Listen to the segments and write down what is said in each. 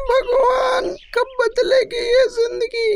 भगवान, कब बदलेगी ये जिंदगी।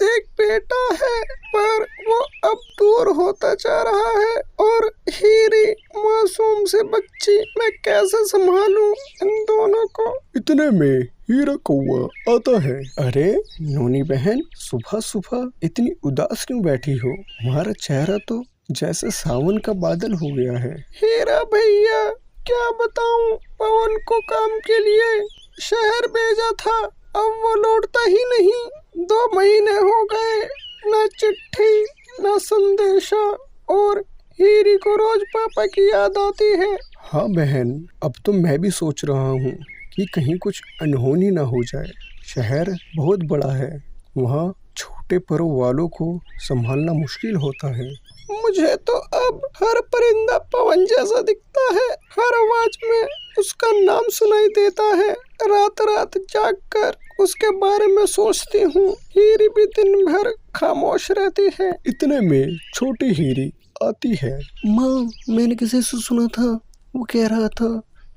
एक बेटा है पर वो अब दूर होता जा रहा है, और हीरी मासूम से बच्ची, मैं कैसे संभालूं इन दोनों को। इतने में हीरा कौआ आता है। अरे नोनी बहन, सुबह सुबह इतनी उदास क्यों बैठी हो? तुम्हारा चेहरा तो जैसे सावन का बादल हो गया है। हीरा भैया, क्या बताऊं, पवन को काम के लिए शहर भेजा था, अब वो लौटता ही नहीं। 2 महीने हो गए, ना चिट्ठी ना संदेशा, और हीरी को रोज पापा की याद आती है। हाँ बहन, अब तो मैं भी सोच रहा हूँ कि कहीं कुछ अनहोनी ना हो जाए। शहर बहुत बड़ा है, वहाँ छोटे परों वालों को संभालना मुश्किल होता है। मुझे तो अब हर परिंदा पवन जैसा दिखता है, हर आवाज में उसका नाम सुनाई देता है। रात रात जाग कर उसके बारे में सोचती हूँ। हीरी भी दिन भर खामोश रहती है। इतने में छोटी हीरी आती है। माँ, मैंने किसी से सुना था, वो कह रहा था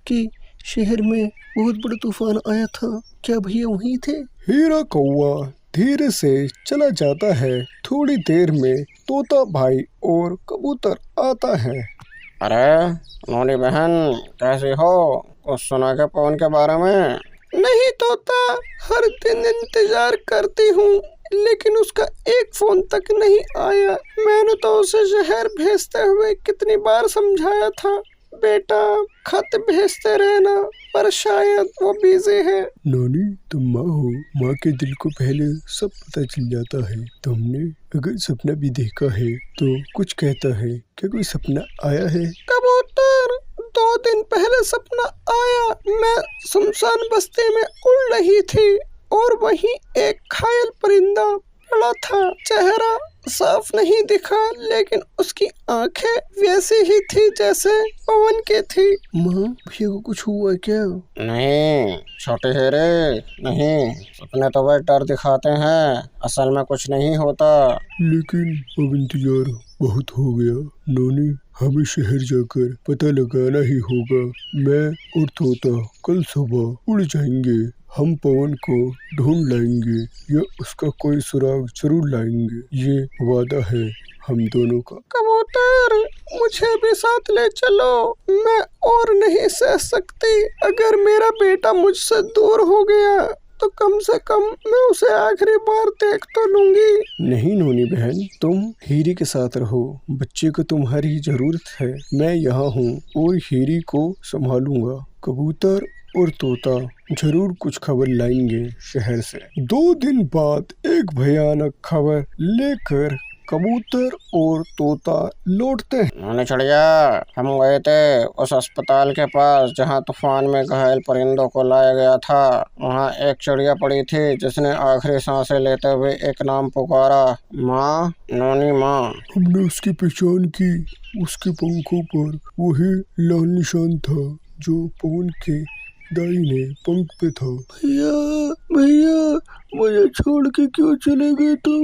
कि शहर में बहुत बड़ा तूफान आया था, क्या भैया वहीं थे? हीरा कौआ धीरे से चला जाता है। थोड़ी देर में तोता भाई और कबूतर आता है। अरे नोनी बहन, कैसी हो? कुछ सुना क्या पवन के बारे में? नहीं तोता, हर दिन इंतजार करती हूँ, लेकिन उसका एक फोन तक नहीं आया। मैंने तो उसे शहर भेजते हुए कितनी बार समझाया था, बेटा खत भेजते रहना, पर शायद वो बिजी है। नानी, तुम माँ हो, माँ के दिल को पहले सब पता चल जाता है। तुमने अगर सपना भी देखा है तो कुछ कहता है। क्या कोई सपना आया है? कबूतर, 2 दिन पहले सपना आया। मैं सुनसान बस्ती में उड़ रही थी, और वहीं एक घायल परिंदा पड़ा था। चेहरा साफ नहीं दिखा, लेकिन उसकी आंखें वैसी ही थी जैसे पवन की थी। माँ, भैया को कुछ हुआ क्या? नहीं छोटे हीरे, नहीं, सपने तो वह डर दिखाते हैं, असल में कुछ नहीं होता। लेकिन अब इंतजार बहुत हो गया। नोनी, हमें शहर जाकर पता लगाना ही होगा। मैं और तोता कल सुबह उड़ जाएंगे। हम पवन को ढूंढ लाएंगे, या उसका कोई सुराग जरूर लाएंगे। ये वादा है हम दोनों का। कबूतर, मुझे भी साथ ले चलो, मैं और नहीं सह सकती। अगर मेरा बेटा मुझसे दूर हो गया तो कम से कम मैं उसे आखिरी बार देख तो लूंगी। नहीं नोनी बहन, तुम हीरी के साथ रहो। बच्चे को तुम्हारी जरूरत है। मैं यहाँ हूँ और हीरी को संभालूंगा। कबूतर और तोता जरूर कुछ खबर लाएंगे शहर से। 2 दिन बाद एक भयानक खबर लेकर कबूतर और तोता लौटते हैं। नोनी चिड़िया, हम गए थे उस अस्पताल के पास जहाँ तूफान में घायल परिंदों को लाया गया था। वहाँ एक चिड़िया पड़ी थी जिसने आखिरी सांसें लेते हुए एक नाम पुकारा, माँ, नोनी माँ। हमने उसकी पहचान की। उसके पंखों पर वही लाल निशान था जो पवन के दाहिने पंख पे था। भैया, भैया, मुझे छोड़ के क्यों चले गए तुम?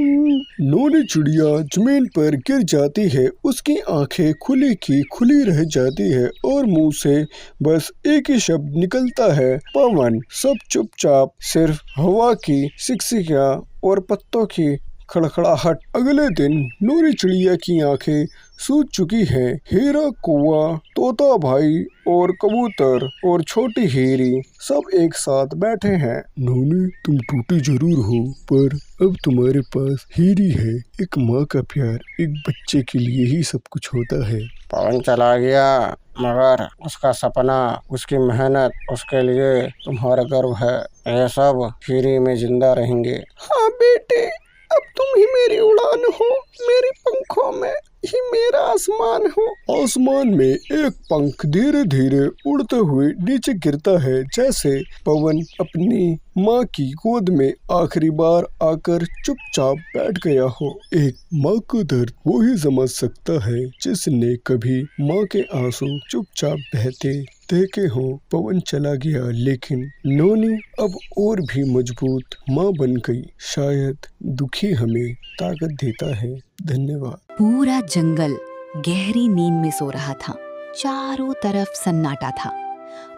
नोनी चिड़िया जमीन पर गिर जाती है। उसकी आंखें खुली की खुली रह जाती है और मुंह से बस एक ही शब्द निकलता है, पवन। सब चुपचाप, सिर्फ हवा की सिकसिकियां और पत्तों की खड़खड़ाहट। अगले दिन नोनी चिड़िया की आंखें सूज चुकी हैं। हीरा कौआ, तोता भाई और कबूतर और छोटी हीरी सब एक साथ बैठे हैं। नोनी, तुम टूटी जरूर हो, पर अब तुम्हारे पास हीरी है। एक माँ का प्यार एक बच्चे के लिए ही सब कुछ होता है। पवन चला गया, मगर उसका सपना, उसकी मेहनत, उसके लिए तुम्हारा गर्व है, ये सब हीरी में जिंदा रहेंगे। हाँ बेटे, अब तुम ही मेरी उड़ान हो, मेरे पंखों में ही मेरा आसमान हो। आसमान में एक पंख धीरे धीरे उड़ते हुए नीचे गिरता है, जैसे पवन अपनी माँ की गोद में आखिरी बार आकर चुपचाप बैठ गया हो। एक माँ का दर्द वो ही समझ सकता है जिसने कभी माँ के आंसू चुपचाप बहते देखे हो। पवन चला गया, लेकिन नोनी अब और भी मजबूत माँ बन गई। शायद दुखी हमें ताकत देता है। धन्यवाद। पूरा जंगल गहरी नींद में सो रहा था। चारों तरफ सन्नाटा था।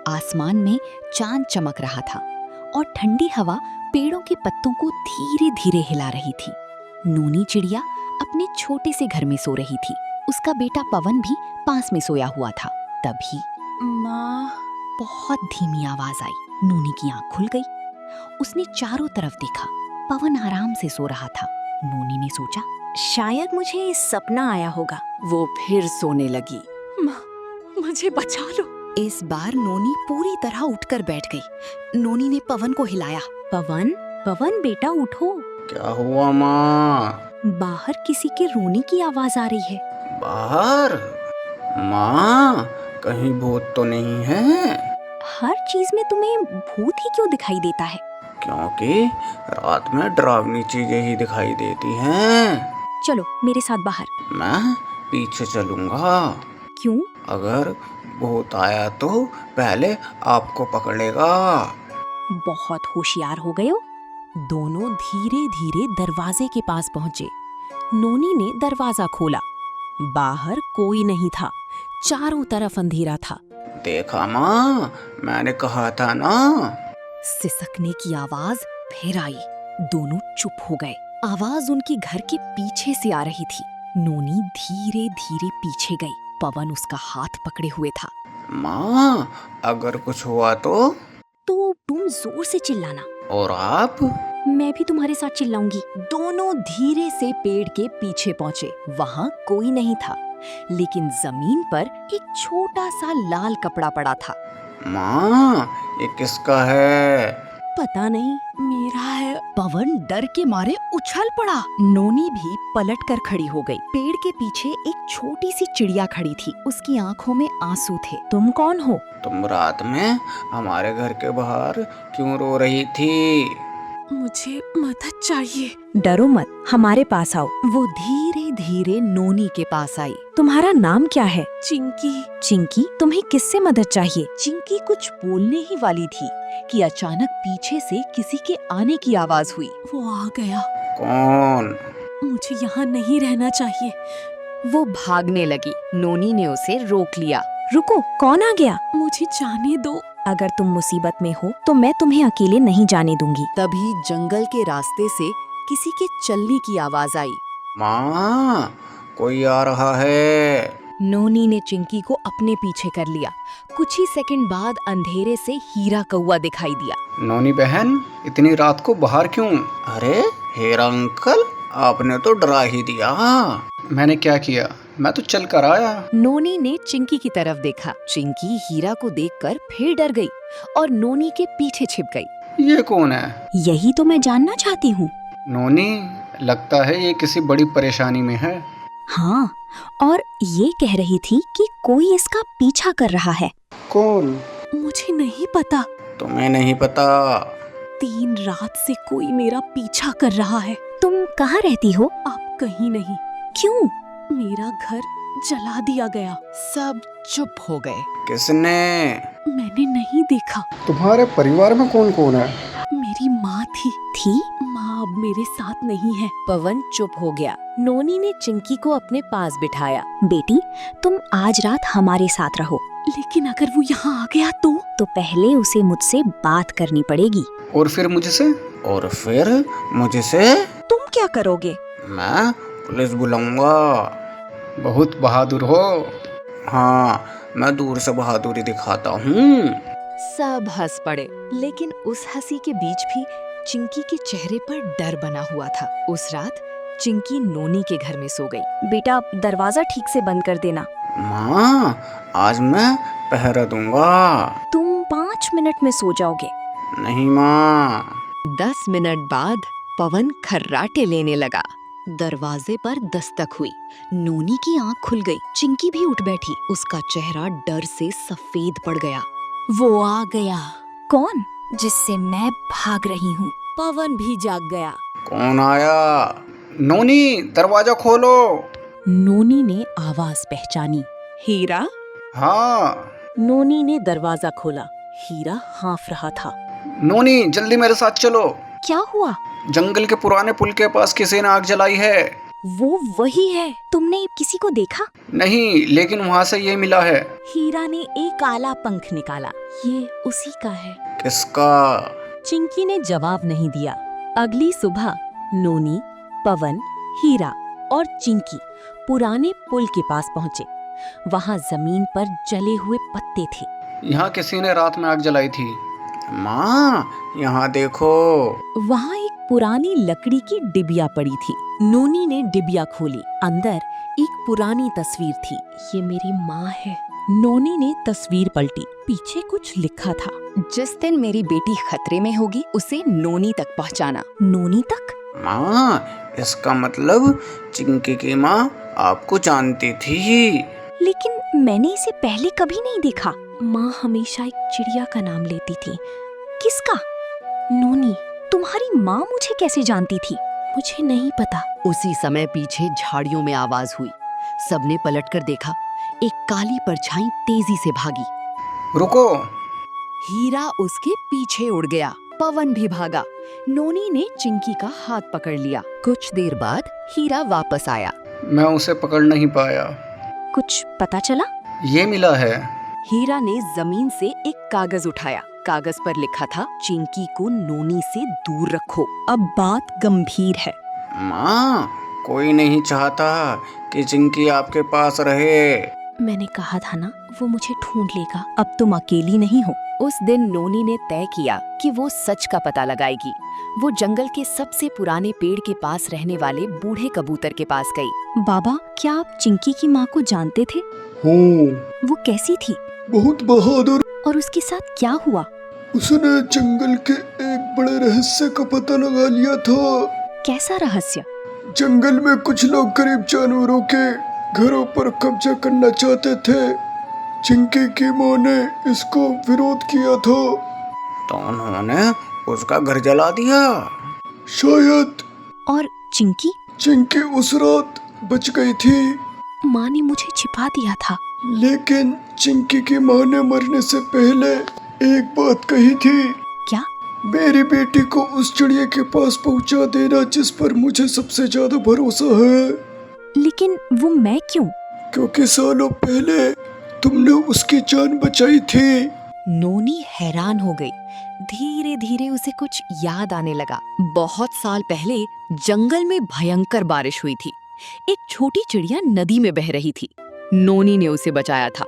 आसमान में चांद चमक रहा था और ठंडी हवा पेड़ों के पत्तों को धीरे धीरे हिला रही थी। नूनी चिड़िया अपने छोटे से घर में सो रही थी। उसका बेटा पवन भी पास में सोया हुआ था। तभी माँ, बहुत धीमी आवाज आई। नूनी की आंख खुल गई। उसने चारों तरफ देखा। पवन आराम से सो रहा था। नूनी ने सोचा, शायद मुझे सपना आया होगा। वो फिर सोने लगी। माँ, मुझे बचा लो। इस बार नूनी पूरी तरह उठकर बैठ गई। नूनी ने पवन को हिलाया। पवन, पवन बेटा उठो। क्या हुआ माँ? बाहर किसी के रोने की आवाज आ रही है। बाहर? माँ, कहीं भूत तो नहीं है? हर चीज में तुम्हें भूत ही क्यों दिखाई देता है? क्योंकि रात में डरावनी चीजें ही दिखाई देती हैं। चलो मेरे साथ बाहर। मैं पीछे चलूंगा। क्यों? अगर भूत आया तो पहले आपको पकड़ेगा। बहुत होशियार हो गए हो। दोनों धीरे धीरे दरवाजे के पास पहुंचे। नूनी ने दरवाजा खोला। बाहर कोई नहीं था। चारों तरफ अंधेरा था। देखा माँ, मैंने कहा था ना। सिसकने की आवाज फिर आई। दोनों चुप हो गए। आवाज उनके घर के पीछे से आ रही थी। नूनी धीरे धीरे पीछे गई। पवन उसका हाथ पकड़े हुए था। माँ, अगर कुछ हुआ तो तुम जोर से चिल्लाना। और आप? मैं भी तुम्हारे साथ चिल्लाऊंगी। दोनों धीरे से पेड़ के पीछे पहुंचे। वहां कोई नहीं था, लेकिन जमीन पर एक छोटा सा लाल कपड़ा पड़ा था। माँ, ये किसका है? पता नहीं, मेरा है। पवन डर के मारे उछल पड़ा। नूनी भी पलट कर खड़ी हो गई। पेड़ के पीछे एक छोटी सी चिड़िया खड़ी थी। उसकी आंखों में आंसू थे। तुम कौन हो? तुम रात में हमारे घर के बाहर क्यों रो रही थी? मुझे मदद चाहिए। डरो मत, हमारे पास आओ। वो धीरे धीरे नूनी के पास आई। तुम्हारा नाम क्या है? चिंकी। चिंकी, तुम्हें किससे मदद चाहिए? चिंकी कुछ बोलने ही वाली थी कि अचानक पीछे से किसी के आने की आवाज हुई। वो आ गया। कौन? मुझे यहाँ नहीं रहना चाहिए। वो भागने लगी। नूनी ने उसे रोक लिया। रुको, कौन आ गया? मुझे जाने दो। अगर तुम मुसीबत में हो तो मैं तुम्हें अकेले नहीं जाने दूंगी। तभी जंगल के रास्ते से किसी के चलने की आवाज आई। माँ, कोई आ रहा है। नूनी ने चिंकी को अपने पीछे कर लिया। कुछ ही सेकंड बाद अंधेरे से हीरा कौआ दिखाई दिया। नोनी बहन, इतनी रात को बाहर क्यों? अरे हीरा अंकल, आपने तो डरा ही दिया। मैंने क्या किया? मैं तो चल कर आया। नूनी ने चिंकी की तरफ देखा। चिंकी हीरा को देखकर फिर डर गई और नूनी के पीछे छिप गई। ये कौन है? यही तो मैं जानना चाहती हूँ। नोनी, लगता है ये किसी बड़ी परेशानी में है। हाँ, और ये कह रही थी कि कोई इसका पीछा कर रहा है। कौन? मुझे नहीं पता। तुम्हें नहीं पता? 3 रात से कोई मेरा पीछा कर रहा है। तुम कहाँ रहती हो? आप कहीं नहीं। क्यों? मेरा घर जला दिया गया। सब चुप हो गए। किसने? मैंने नहीं देखा। तुम्हारे परिवार में कौन कौन है? मेरी माँ थी। माँ अब मेरे साथ नहीं है। पवन चुप हो गया। नूनी ने चिंकी को अपने पास बिठाया। बेटी, तुम आज रात हमारे साथ रहो। लेकिन अगर वो यहाँ आ गया तो पहले उसे मुझसे बात करनी पड़ेगी। और फिर मुझसे? और फिर मुझसे? तुम क्या करोगे? मैं पुलिस बुलाऊंगा। बहुत बहादुर हो। हाँ, मैं दूर से बहादुरी दिखाता हूँ। सब हंस पड़े, लेकिन उस हंसी के बीच भी चिंकी के चेहरे पर डर बना हुआ था। उस रात चिंकी नूनी के घर में सो गई। बेटा, दरवाजा ठीक से बंद कर देना। माँ, आज मैं पहरा दूंगा। तुम 5 मिनट में सो जाओगे। नहीं माँ। 10 मिनट बाद पवन खर्राटे लेने लगा। दरवाजे पर दस्तक हुई। नूनी की आंख खुल गई। चिंकी भी उठ बैठी। उसका चेहरा डर से सफेद पड़ गया। वो आ गया। कौन? जिससे मैं भाग रही हूँ। पवन भी जाग गया। कौन आया? नोनी, दरवाजा खोलो। नूनी ने आवाज पहचानी। हीरा? हाँ। नूनी ने दरवाजा खोला। हीरा हाँफ रहा था। नोनी, जल्दी मेरे साथ चलो। क्या हुआ? जंगल के पुराने पुल के पास किसी ने आग जलाई है। वो वही है। तुमने किसी को देखा? नहीं, लेकिन वहाँ से ये मिला है। हीरा ने एक काला पंख निकाला। ये उसी का है। किसका? चिंकी ने जवाब नहीं दिया। अगली सुबह नोनी, पवन, हीरा और चिंकी पुराने पुल के पास पहुंचे। वहां जमीन पर जले हुए पत्ते थे। यहाँ किसी ने रात में आग जलाई थी। माँ, यहाँ देखो। वहां एक पुरानी लकड़ी की डिबिया पड़ी थी। नोनी ने डिबिया खोली। अंदर एक पुरानी तस्वीर थी। ये मेरी माँ है। नोनी ने तस्वीर पलटी। पीछे कुछ लिखा था, जिस दिन मेरी बेटी खतरे में होगी उसे नोनी तक पहुँचाना। नोनी तक? माँ, इसका मतलब चिंकी की माँ आपको जानती थी। लेकिन मैंने इसे पहले कभी नहीं देखा। माँ हमेशा एक चिड़िया का नाम लेती थी। किसका? नोनी। तुम्हारी माँ मुझे कैसे जानती थी? मुझे नहीं पता। उसी समय पीछे झाड़ियों में आवाज हुई। सबने पलटकर देखा। एक काली परछाई तेजी से भागी। रुको। हीरा उसके पीछे उड़ गया। पवन भी भागा। नोनी ने चिंकी का हाथ पकड़ लिया। कुछ देर बाद हीरा वापस आया। मैं उसे पकड़ नहीं पाया। कुछ पता चला? ये मिला है। हीरा ने जमीन से एक कागज उठाया। कागज पर लिखा था, चिंकी को नोनी से दूर रखो। अब बात गंभीर है। माँ, कोई नहीं चाहता कि चिंकी आपके पास रहे। मैंने कहा था ना, वो मुझे ढूंढ लेगा। अब तुम अकेली नहीं हो। उस दिन नोनी ने तय किया कि वो सच का पता लगाएगी। वो जंगल के सबसे पुराने पेड़ के पास रहने वाले बूढ़े कबूतर के पास गई। बाबा, क्या आप चिंकी की माँ को जानते थे? हाँ, वो कैसी थी बहुत बहादुर। और उसके साथ क्या हुआ? उसने जंगल के एक बड़े रहस्य का पता लगा लिया था। कैसा रहस्य? जंगल में कुछ लोग गरीब जानवरों के घरों पर कब्जा करना चाहते थे। चिंकी की माँ ने इसको विरोध किया था। तो उन्होंने उसका घर जला दिया। शायद। और चिंकी? चिंकी उस रात बच गई थी। माँ ने मुझे छिपा दिया था। लेकिन चिंकी की माँ ने मरने से पहले एक बात कही थी। क्या? मेरी बेटी को उस चिड़िया के पास पहुंचा देना जिस पर मुझे सबसे ज्यादा भरोसा है। लेकिन वो मैं क्यों? क्योंकि सालों पहले तुमने उसकी जान बचाई थी। नोनी हैरान हो गई। धीरे धीरे उसे कुछ याद आने लगा। बहुत साल पहले जंगल में भयंकर बारिश हुई थी। एक छोटी चिड़िया नदी में बह रही थी। नोनी ने उसे बचाया था।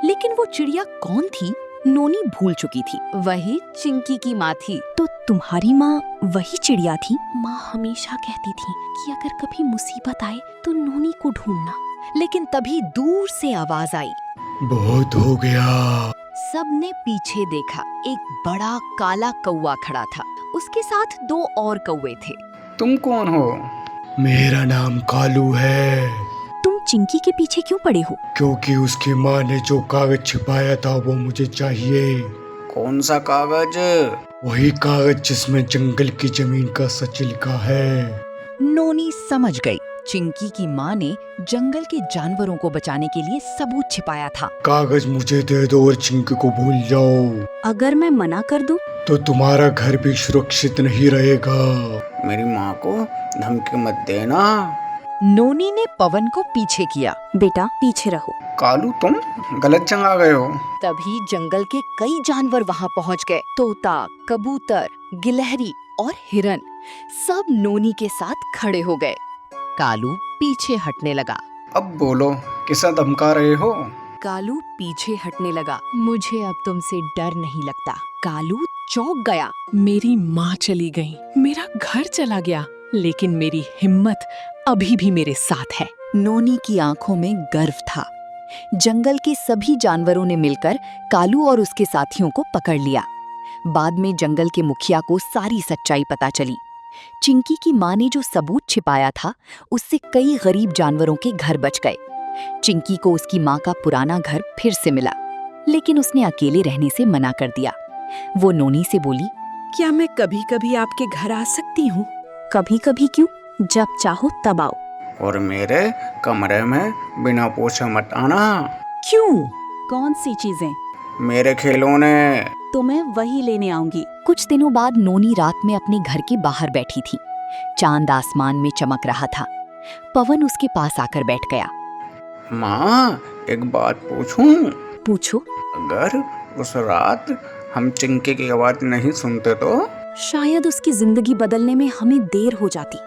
लेकिन वो चिड़िया कौन थी, नोनी भूल चुकी थी। वही चिंकी की माँ थी। तो तुम्हारी माँ वही चिड़िया थी? माँ हमेशा कहती थी कि अगर कभी मुसीबत आए तो नोनी को ढूंढना। लेकिन तभी दूर से आवाज आई, बहुत हो गया। सबने पीछे देखा। एक बड़ा काला कौवा खड़ा था। उसके साथ 2 और कौवे थे। तुम कौन हो? मेरा नाम कालू है। तुम चिंकी के पीछे क्यों पड़े हो? क्योंकि उसकी माँ ने जो कागज छिपाया था वो मुझे चाहिए। कौन सा कागज? वही कागज जिसमें जंगल की जमीन का सच लिखा है। नोनी समझ गई। चिंकी की माँ ने जंगल के जानवरों को बचाने के लिए सबूत छिपाया था। कागज मुझे दे दो और चिंकी को भूल जाओ। अगर मैं मना कर दूं? तो तुम्हारा घर भी सुरक्षित नहीं रहेगा। मेरी माँ को धमकी मत देना। नोनी ने पवन को पीछे किया। बेटा, पीछे रहो। कालू, तुम गलत जगह आ गए हो। तभी जंगल के कई जानवर वहां पहुंच गए। तोता, कबूतर, गिलहरी और हिरन सब नोनी के साथ खड़े हो गए। कालू पीछे हटने लगा। अब बोलो, किसे धमका रहे हो? कालू पीछे हटने लगा। मुझे अब तुमसे डर नहीं लगता। कालू चौंक गया। मेरी माँ चली गई, मेरा घर चला गया, लेकिन मेरी हिम्मत अभी भी मेरे साथ है। नोनी की आंखों में गर्व था। जंगल के सभी जानवरों ने मिलकर कालू और उसके साथियों को पकड़ लिया। बाद में जंगल के मुखिया को सारी सच्चाई पता चली। चिंकी की माँ ने जो सबूत छिपाया था, उससे कई गरीब जानवरों के घर बच गए। चिंकी को उसकी माँ का पुराना घर फिर से मिला, लेकिन उसने अकेले रहने से मना कर दिया। वो नोनी से बोली, क्या मैं कभी कभी आपके घर आ सकती हूँ? कभी कभी क्यों, जब चाहो तब आओ। और मेरे कमरे में बिना पूछे मत आना। क्यों? कौन सी चीजें? मेरे खिलौने। तो मैं वही लेने आऊंगी। कुछ दिनों बाद नोनी रात में अपने घर के बाहर बैठी थी। चांद आसमान में चमक रहा था। पवन उसके पास आकर बैठ गया। माँ, एक बात पूछूं? पूछो। अगर उस रात हम चिंकी की आवाज नहीं सुनते तो? शायद उसकी जिंदगी बदलने में हमें देर हो जाती।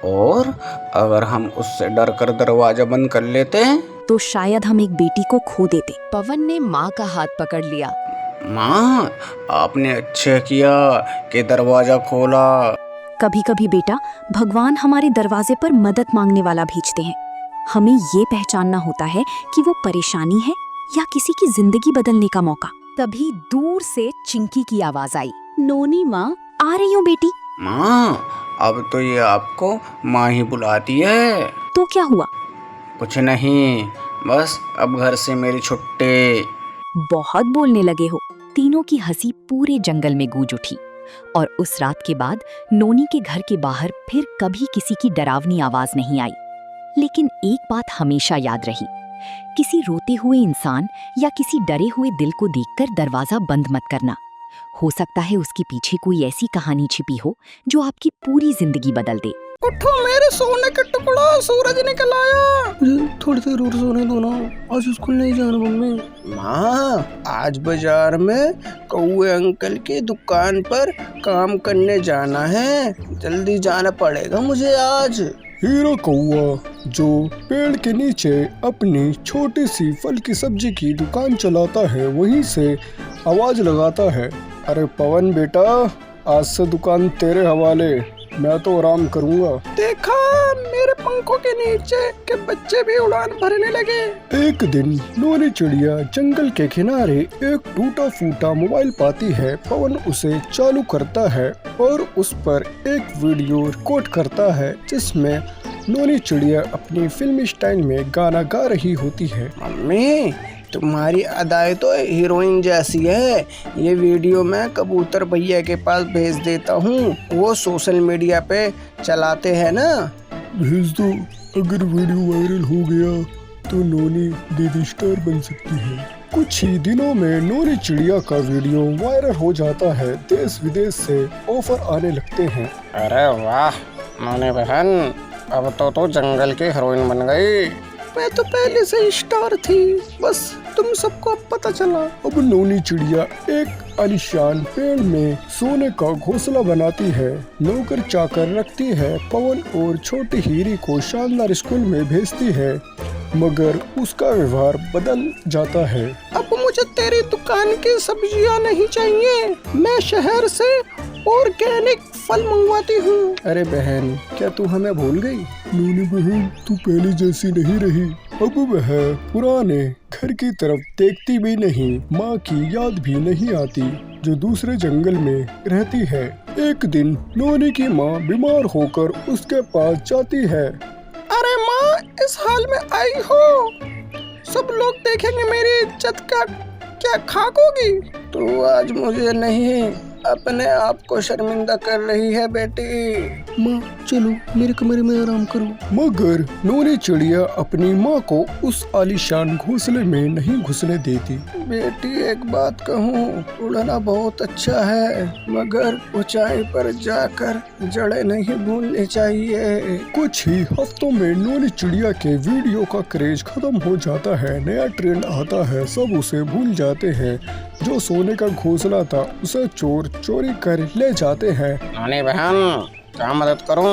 और अगर हम उससे डर कर दरवाजा बंद कर लेते तो शायद हम एक बेटी को खो देते। पवन ने माँ का हाथ पकड़ लिया। माँ, आपने अच्छा किया कि दरवाजा खोला। कभी कभी बेटा, भगवान हमारे दरवाजे पर मदद मांगने वाला भेजते हैं। हमें ये पहचानना होता है कि वो परेशानी है या किसी की जिंदगी बदलने का मौका। तभी दूर से चिंकी की आवाज आई। नोनी माँ, आ रही हूँ बेटी। माँ, अब तो ये आपको माँ ही बुलाती है। तो क्या हुआ? कुछ नहीं, बस अब घर से मेरी छुट्टी। बहुत बोलने लगे हो। तीनों की हंसी पूरे जंगल में गूंज उठी और उस रात के बाद नोनी के घर के बाहर फिर कभी किसी की डरावनी आवाज नहीं आई। लेकिन एक बात हमेशा याद रही, किसी रोते हुए इंसान या किसी डरे हुए दिल को देखकर दरवाजा बंद मत करना। हो सकता है उसके पीछे कोई ऐसी कहानी छिपी हो जो आपकी पूरी जिंदगी बदल दे। उठो मेरे सोने का टुकड़ा, सूरज निकल आया। मुझे थोड़ी देर और सोने दो ना, आज स्कूल नहीं जाना मम्मी। माँ, आज बाजार में कौए अंकल की दुकान पर काम करने जाना है, जल्दी जाना पड़ेगा मुझे आज। हीरा कौआ जो पेड़ के नीचे अपनी छोटी सी फल की सब्जी की दुकान चलाता है, वहीं से आवाज लगाता है, अरे पवन बेटा, आज से दुकान तेरे हवाले, मैं तो आराम करूंगा। देखा, मेरे पंखों के नीचे के बच्चे भी उड़ान भरने लगे। एक दिन नोनी चिड़िया जंगल के किनारे एक टूटा फूटा मोबाइल पाती है। पवन उसे चालू करता है और उस पर एक वीडियो रिकॉर्ड करता है जिसमें नोनी चिड़िया अपनी फिल्मी स्टाइल में गाना गा रही होती है। मम्मी, तुम्हारी अदाएं तो हीरोइन जैसी है। ये वीडियो मैं कबूतर भैया के पास भेज देता हूँ, वो सोशल मीडिया पे चलाते हैं ना। भेज दो, अगर वीडियो वायरल हो गया तो नोनी दीदी स्टार बन सकती है। कुछ ही दिनों में नोनी चिड़िया का वीडियो वायरल हो जाता है। देश विदेश से ऑफर आने लगते हैं। अरे वाह नोनी बहन, अब तो तू जंगल की हीरोइन बन गई। मैं तो पहले से ही स्टार थी, बस तुम सबको अब पता चला। अब नोनी चिड़िया एक आलीशान पेड़ में सोने का घोंसला बनाती है, नौकर चाकर रखती है, पवन और छोटी हीरी को शानदार स्कूल में भेजती है, मगर उसका व्यवहार बदल जाता है। अब मुझे तेरी दुकान की सब्जियां नहीं चाहिए, मैं शहर से ऑर्गेनिक फल मंगवाती हूँ। अरे बहन, क्या तू हमें भूल गई? नोनी बहन, तू पहले जैसी नहीं रही। अब वह पुराने घर की तरफ देखती भी नहीं, माँ की याद भी नहीं आती जो दूसरे जंगल में रहती है। एक दिन नोनी की माँ बीमार होकर उसके पास जाती है। अरे माँ, इस हाल में आई हो, सब लोग देखेंगे मेरी इज्जत का क्या खाक होगी। तू आज मुझे नहीं अपने आप को शर्मिंदा कर रही है बेटी। माँ चलो मेरे कमरे में आराम करो। मगर नोनी चिड़िया अपनी माँ को उस आलीशान घोंसले में नहीं घुसने देती। बेटी एक बात कहूँ, उड़ना बहुत अच्छा है, मगर ऊंचाई पर जाकर जड़ें नहीं भूलनी चाहिए। कुछ ही हफ्तों में नोनी चिड़िया के वीडियो का क्रेज खत्म हो जाता है, नया ट्रेंड आता है, सब उसे भूल जाते हैं। जो सोने का घोंसला था उसे चोर चोरी कर ले जाते हैं। नोनी बहन, क्या मदद करूं?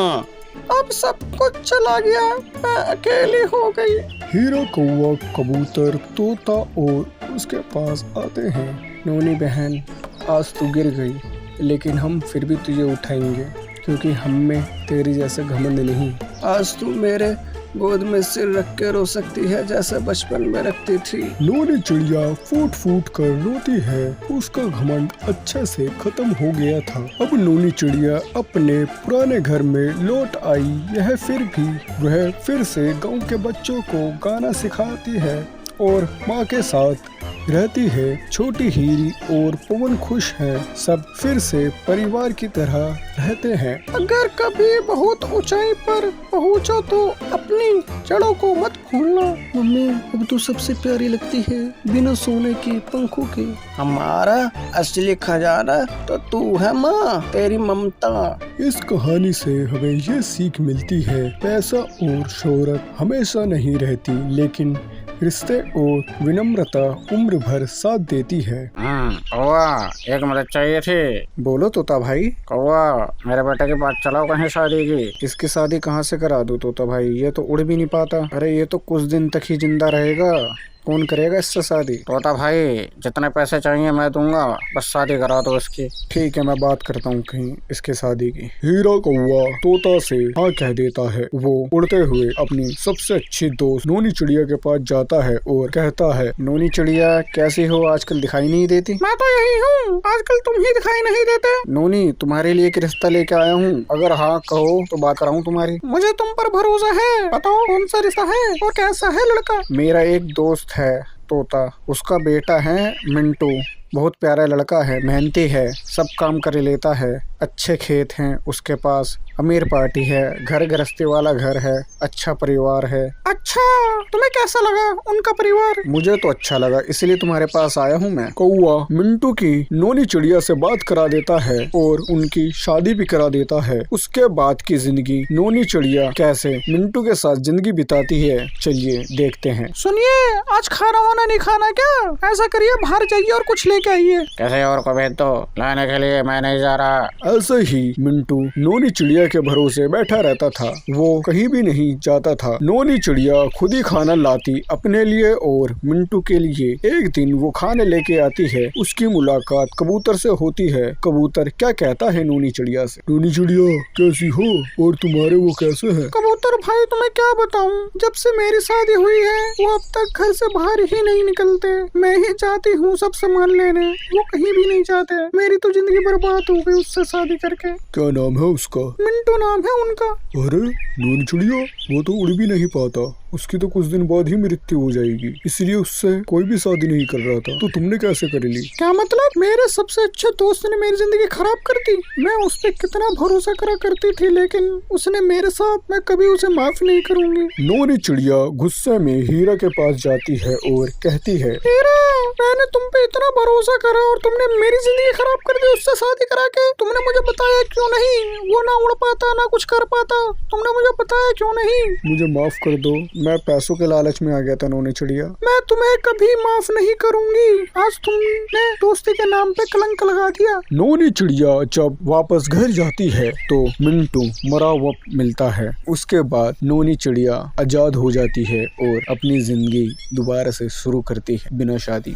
अब सब कुछ चला गया, मैं अकेली हो गई। हीरा कौवा, कबूतर, तोता और उसके पास आते हैं। नोनी बहन, आज तू गिर गई, लेकिन हम फिर भी तुझे उठाएंगे, क्योंकि हम में तेरी जैसा घमंड नहीं। आज तू मेरे गोद में सिर रख के रो सकती है जैसे बचपन में रखती थी। नोनी चिड़िया फूट फूट कर रोती है, उसका घमंड अच्छे से खत्म हो गया था। अब नोनी चिड़िया अपने पुराने घर में लौट आई। यह फिर से गांव के बच्चों को गाना सिखाती है और माँ के साथ रहती है। छोटी हीरी और पवन खुश हैं, सब फिर से परिवार की तरह रहते हैं। अगर कभी बहुत ऊंचाई पर पहुँचो तो अपनी जड़ों को मत भूलना। मम्मी अब तो सबसे प्यारी लगती है, बिना सोने के पंखों के। हमारा असली खजाना तो तू है माँ, तेरी ममता। इस कहानी से हमें ये सीख मिलती है, पैसा और शोहरत हमेशा नहीं रहती, लेकिन रिश्ते और विनम्रता उम्र भर साथ देती है। कौवा, एक मदद चाहिए थी। बोलो तोता भाई। कौवा, मेरे बेटे के पास चलाओ कहीं शादी की। इसकी शादी कहाँ से करा दूं तोता भाई, ये तो उड़ भी नहीं पाता। अरे ये तो कुछ दिन तक ही जिंदा रहेगा, कौन करेगा इससे शादी। तोता भाई, जितने पैसे चाहिए मैं दूंगा, बस शादी करा दो इसकी। ठीक है, मैं बात करता हूँ कहीं इसके शादी की। हीरा कौवा तोता से हाँ कह देता है। वो उड़ते हुए अपनी सबसे अच्छी दोस्त नोनी चिड़िया के पास जाता है और कहता है, नोनी चिड़िया कैसी हो, आजकल दिखाई नहीं देती। मैं तो यही हूँ, आजकल तुम ही दिखाई नहीं देते। नोनी, तुम्हारे लिए एक रिश्ता लेके आया हूँ, अगर हाँ कहो तो बात कराऊँ तुम्हारी। मुझे तुम पर भरोसा है, बताओ कौन सा रिश्ता है और कैसा है लड़का। मेरा एक दोस्त है तोता, उसका बेटा है मिंटू, बहुत प्यारा लड़का है, मेहनती है, सब काम कर लेता है, अच्छे खेत हैं उसके पास, अमीर पार्टी है, घर गृहस्थी वाला घर है, अच्छा परिवार है। अच्छा, तुम्हें कैसा लगा उनका परिवार? मुझे तो अच्छा लगा, इसलिए तुम्हारे पास आया हूँ मैं। कौवा मिंटू की नोनी चिड़िया से बात करा देता है और उनकी शादी भी करा देता है। उसके बाद की जिंदगी नोनी चिड़िया कैसे मिंटू के साथ जिंदगी बिताती है, चलिए देखते हैं। सुनिए, आज खाना वाना नहीं खाना क्या? ऐसा करिए, बाहर जाइए और कुछ लेके आइए। कैसे और को भेज दो लाने के लिए, मैं नहीं जा रहा। ऐसे ही मिंटू नोनी चिड़िया के भरोसे बैठा रहता था, वो कहीं भी नहीं जाता था। नोनी चिड़िया खुद ही खाना लाती अपने लिए और मिंटू के लिए। एक दिन वो खाने लेके आती है, उसकी मुलाकात कबूतर से होती है। कबूतर क्या कहता है नोनी चिड़िया से, नोनी चिड़िया कैसी हो और तुम्हारे वो कैसे हैं? कबूतर भाई, तुम्हें क्या बताऊं, जब से मेरी शादी हुई है वो अब तक घर से बाहर ही नहीं निकलते। मैं ही चाहती हूँ सब सामान लेने, वो कहीं भी नहीं जाते। मेरी तो जिंदगी बर्बाद हो गई उससे शादी करके। क्या नाम है उसका? मिंटू नाम है उनका। अरे नोनी चिड़िया, वो तो उड़ भी नहीं पाता, उसकी तो कुछ दिन बाद ही मृत्यु हो जाएगी, इसलिए उससे कोई भी शादी नहीं कर रहा था, तो तुमने कैसे कर ली? क्या मतलब? मेरे सबसे अच्छे दोस्त ने मेरी जिंदगी खराब कर दी। मैं उस पे कितना भरोसा करा करती थी, लेकिन उसने मेरे साथ, मैं कभी उसे माफ नहीं करूंगी। नोनी चिड़िया गुस्से में हीरा के पास जाती है और कहती है, हीरा, मैंने तुम पे इतना भरोसा करा और तुमने मेरी जिंदगी खराब कर दी उससे शादी करा के। तुमने मुझे बताया क्यों नहीं? वो ना उड़ पाता ना कुछ कर पाता, तुमने मुझे बताया क्यों नहीं? मुझे माफ कर दो, मैं पैसों के लालच में आ गया था नोनी चिड़िया। मैं तुम्हें कभी माफ नहीं करूंगी, आज तुमने दोस्ती के नाम पे कलंक लगा दिया। नोनी चिड़िया जब वापस घर जाती है तो मिंटू मरा हुआ मिलता है। उसके बाद नोनी चिड़िया आजाद हो जाती है और अपनी जिंदगी दोबारा से शुरू करती है बिना शादी के।